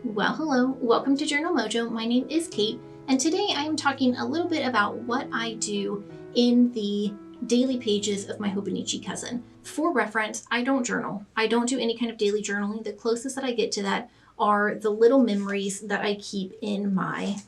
Well, hello, welcome to Journal Mojo. My name is Kate, and today I am talking a little bit about what I do in the daily pages of my Hobonichi Cousin. For reference, I don't journal. I don't do any kind of daily journaling. The closest that I get to that are the little memories that I keep in my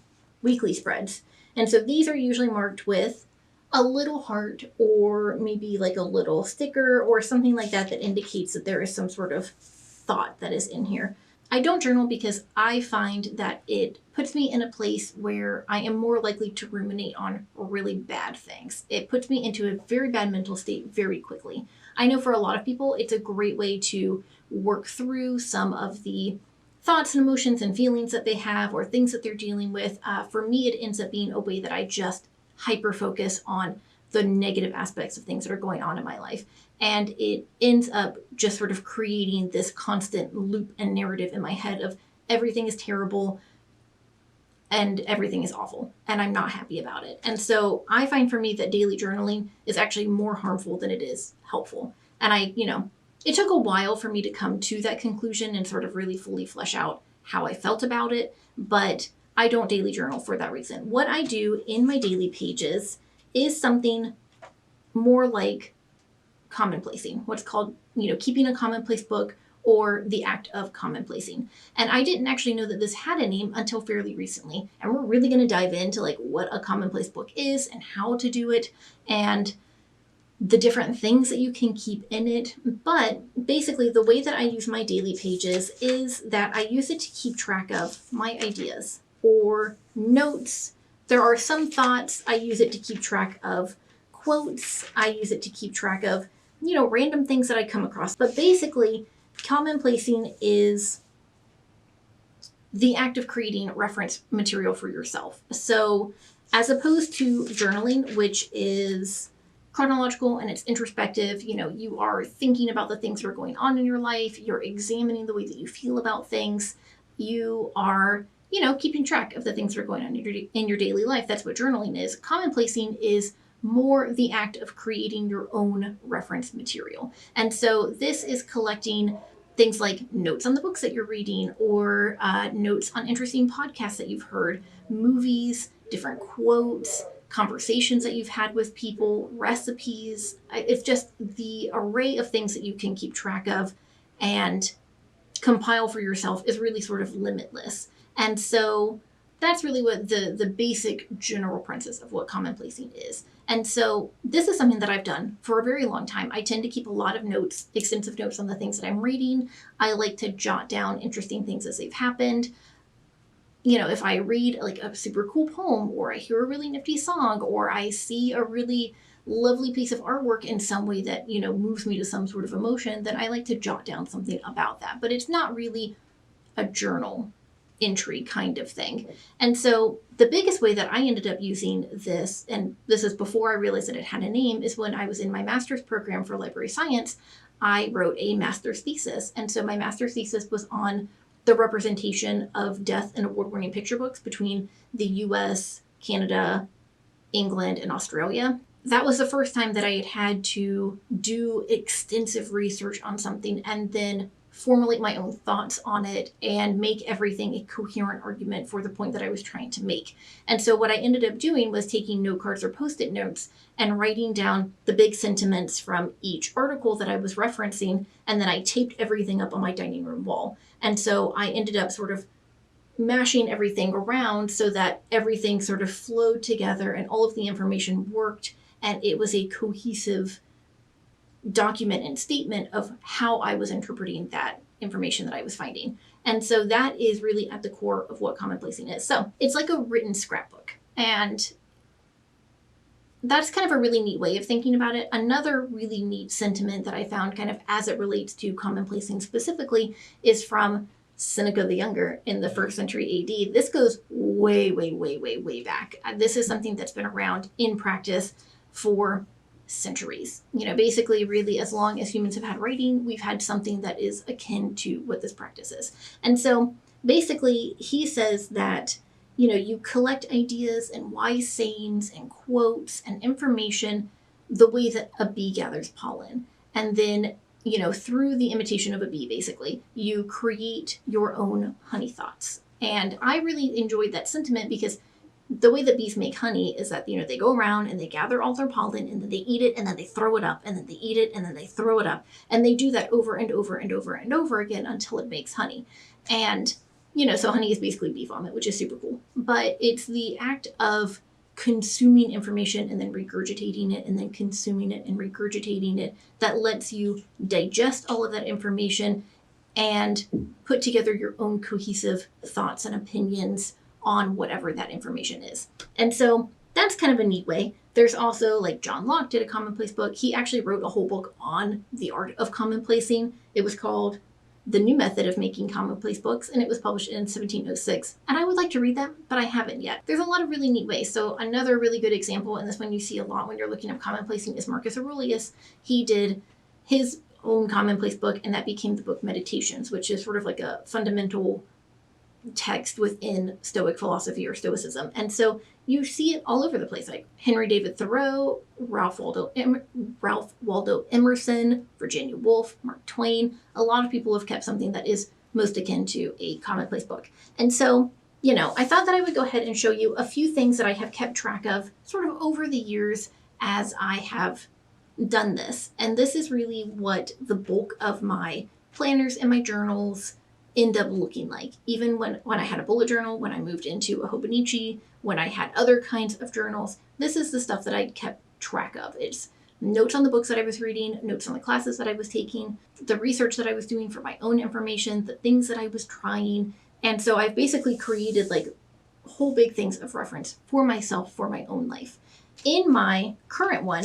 weekly spreads. And so these are usually marked with a little heart or maybe like a little sticker or something like that that indicates that there is some sort of thought that is in here. I don't journal because I find that it puts me in a place where I am more likely to ruminate on really bad things. It puts me into a very bad mental state very quickly. I know for a lot of people, it's a great way to work through some of the thoughts and emotions and feelings that they have or things that they're dealing with. For me, it ends up being a way that I just hyper focus on the negative aspects of things that are going on in my life. And it ends up just sort of creating this constant loop and narrative in my head of everything is terrible and everything is awful and I'm not happy about it. And so I find for me that daily journaling is actually more harmful than it is helpful. And it took a while for me to come to that conclusion and sort of really fully flesh out how I felt about it, but I don't daily journal for that reason. What I do in my daily pages is something more like commonplacing, what's called, keeping a commonplace book or the act of commonplacing. And I didn't actually know that this had a name until fairly recently. And we're really going to dive into like what a commonplace book is and how to do it and the different things that you can keep in it. But basically the way that I use my daily pages is that I use it to keep track of my ideas or notes. There are some thoughts. I use it to keep track of quotes. I use it to keep track of random things that I come across. But basically, commonplacing is the act of creating reference material for yourself. So, as opposed to journaling, which is chronological and it's introspective, you are thinking about the things that are going on in your life, you're examining the way that you feel about things, you are, keeping track of the things that are going on in your daily life. That's what journaling is. Commonplacing is more the act of creating your own reference material. And so this is collecting things like notes on the books that you're reading or notes on interesting podcasts that you've heard, movies, different quotes, conversations that you've had with people, recipes. It's just the array of things that you can keep track of and compile for yourself is really sort of limitless. And so that's really what the basic general premise of what commonplacing is. And so this is something that I've done for a very long time. I tend to keep a lot of notes, extensive notes on the things that I'm reading. I like to jot down interesting things as they've happened. If I read like a super cool poem or I hear a really nifty song or I see a really lovely piece of artwork in some way that, moves me to some sort of emotion, then I like to jot down something about that. But it's not really a journal entry kind of thing. And so the biggest way that I ended up using this, and this is before I realized that it had a name, is when I was in my master's program for library science, I wrote a master's thesis. And so my master's thesis was on the representation of deaf and award-winning picture books between the US, Canada, England, and Australia. That was the first time that I had had to do extensive research on something and then formulate my own thoughts on it and make everything a coherent argument for the point that I was trying to make. And so what I ended up doing was taking note cards or post-it notes and writing down the big sentiments from each article that I was referencing, and then I taped everything up on my dining room wall. And so I ended up sort of mashing everything around so that everything sort of flowed together and all of the information worked, and it was a cohesive document and statement of how I was interpreting that information that I was finding. And so that is really at the core of what commonplacing is. So it's like a written scrapbook. And that's kind of a really neat way of thinking about it. Another really neat sentiment that I found kind of as it relates to commonplacing specifically is from Seneca the Younger in the 1st century AD. This goes way, way, way, way, way back. This is something that's been around in practice for centuries. Basically, really, as long as humans have had writing, we've had something that is akin to what this practice is. And so basically, he says that, you collect ideas and wise sayings and quotes and information the way that a bee gathers pollen. And then through the imitation of a bee, basically, you create your own honey thoughts. And I really enjoyed that sentiment because the way that bees make honey is that, they go around and they gather all their pollen and then they eat it and then they throw it up and then they eat it and then they throw it up. And they do that over and over and over and over again until it makes honey. And, so honey is basically bee vomit, which is super cool. But it's the act of consuming information and then regurgitating it and then consuming it and regurgitating it that lets you digest all of that information and put together your own cohesive thoughts and opinions on whatever that information is. And so that's kind of a neat way. There's also, like, John Locke did a commonplace book. He actually wrote a whole book on the art of commonplacing. It was called The New Method of Making Commonplace Books, and it was published in 1706. And I would like to read that, but I haven't yet. There's a lot of really neat ways. So another really good example, and this one you see a lot when you're looking up commonplacing, is Marcus Aurelius. He did his own commonplace book, and that became the book Meditations, which is sort of like a fundamental text within Stoic philosophy or Stoicism. And so you see it all over the place, like Henry David Thoreau, Ralph Waldo Emerson, Virginia Woolf, Mark Twain. A lot of people have kept something that is most akin to a commonplace book. And so, I thought that I would go ahead and show you a few things that I have kept track of sort of over the years as I have done this. And this is really what the bulk of my planners and my journals end up looking like. Even when I had a bullet journal, when I moved into a Hobonichi, when I had other kinds of journals, this is the stuff that I kept track of. It's notes on the books that I was reading, notes on the classes that I was taking, the research that I was doing for my own information, the things that I was trying. And so I've basically created like whole big things of reference for myself, for my own life. In my current one,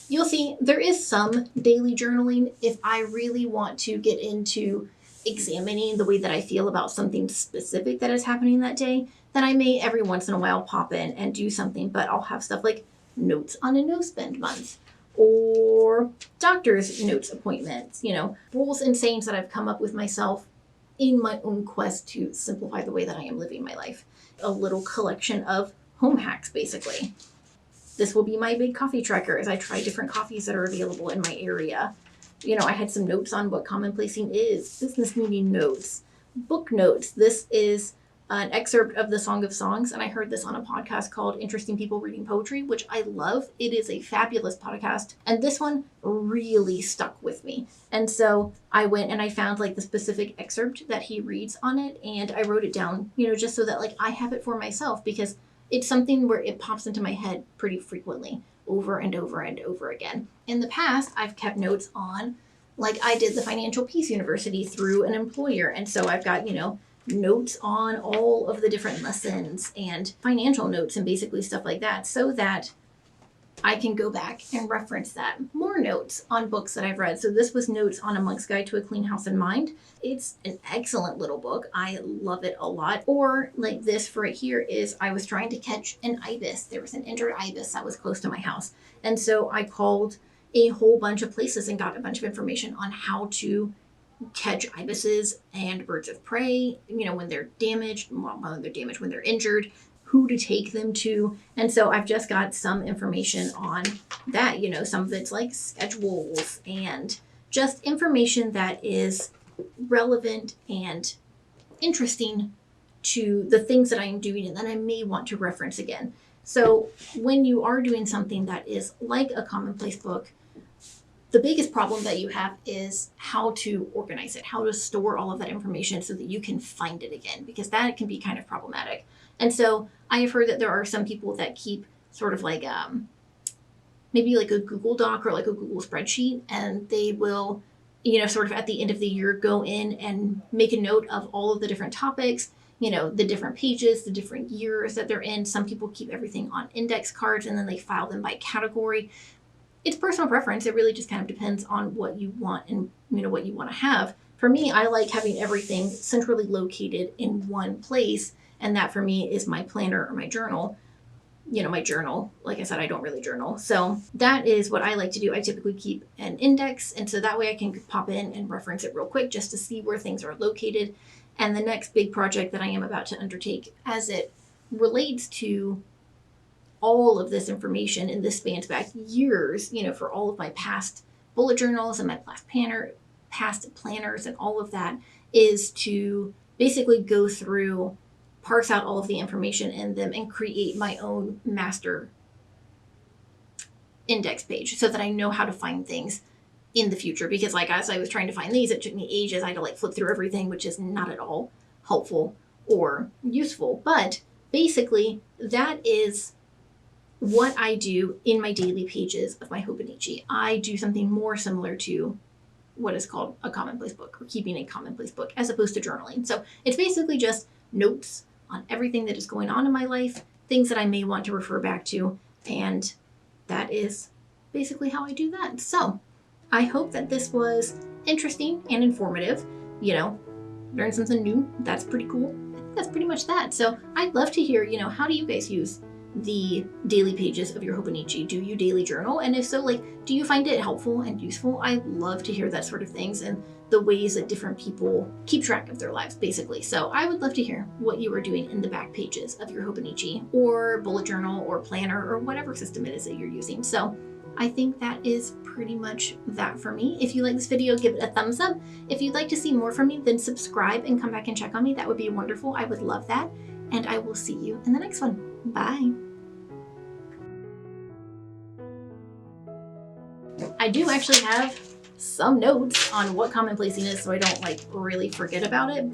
you'll see there is some daily journaling. If I really want to get into examining the way that I feel about something specific that is happening that day, then I may every once in a while pop in and do something, but I'll have stuff like notes on a no spend month or doctor's notes appointments, rules and sayings that I've come up with myself in my own quest to simplify the way that I am living my life. A little collection of home hacks, basically. This will be my big coffee tracker as I try different coffees that are available in my area. I had some notes on what commonplacing is, business meeting notes, book notes. This is an excerpt of the Song of Songs, and I heard this on a podcast called Interesting People Reading Poetry, which I love. It is a fabulous podcast, and this one really stuck with me. And so I went and I found like the specific excerpt that he reads on it, and I wrote it down, just so that like I have it for myself, because it's something where it pops into my head pretty frequently, over and over and over again. In the past, I've kept notes on, like I did the Financial Peace University through an employer. And so I've got, notes on all of the different lessons and financial notes and basically stuff like that, so that I can go back and reference that. More notes on books that I've read. So this was notes on A Monk's Guide to a Clean House and Mind. It's an excellent little book. I love it a lot. Or like this right here is, I was trying to catch an ibis. There was an injured ibis that was close to my house. And so I called a whole bunch of places and got a bunch of information on how to catch ibises and birds of prey, when they're damaged, when they're injured, who to take them to. And so I've just got some information on that, some of it's like schedules and just information that is relevant and interesting to the things that I am doing and that I may want to reference again. So when you are doing something that is like a commonplace book, the biggest problem that you have is how to organize it, how to store all of that information so that you can find it again, because that can be kind of problematic. And so I have heard that there are some people that keep sort of like maybe like a Google Doc or like a Google spreadsheet, and they will, sort of at the end of the year go in and make a note of all of the different topics, the different pages, the different years that they're in. Some people keep everything on index cards and then they file them by category. It's personal preference. It really just kind of depends on what you want and what you want to have. For me, I like having everything centrally located in one place, and that for me is my planner or my journal. My journal, like I said, I don't really journal. So that is what I like to do. I typically keep an index, and so that way I can pop in and reference it real quick just to see where things are located. And the next big project that I am about to undertake, as it relates to all of this information, and this spans back years, for all of my past bullet journals and my past planners and all of that is to basically go through, parse out all of the information in them, and create my own master index page so that I know how to find things in the future. Because like as I was trying to find these, it took me ages. I had to like flip through everything, which is not at all helpful or useful. But basically, that is what I do in my daily pages of my Hobonichi. I do something more similar to what is called a commonplace book, or keeping a commonplace book, as opposed to journaling. So it's basically just notes on everything that is going on in my life, things that I may want to refer back to, and that is basically how I do that. So I hope that this was interesting and informative. You know, learn something new. That's pretty cool. I think that's pretty much that. So I'd love to hear, how do you guys use the daily pages of your Hobonichi? Do you daily journal? And if so, do you find it helpful and useful? I love to hear that sort of things and the ways that different people keep track of their lives, basically. So I would love to hear what you are doing in the back pages of your Hobonichi or bullet journal or planner or whatever system it is that you're using. So I think that is pretty much that for me. If you like this video, give it a thumbs up. If you'd like to see more from me, then subscribe and come back and check on me. That would be wonderful. I would love that. And I will see you in the next one. Bye. I do actually have some notes on what commonplacing is, so I don't really forget about it.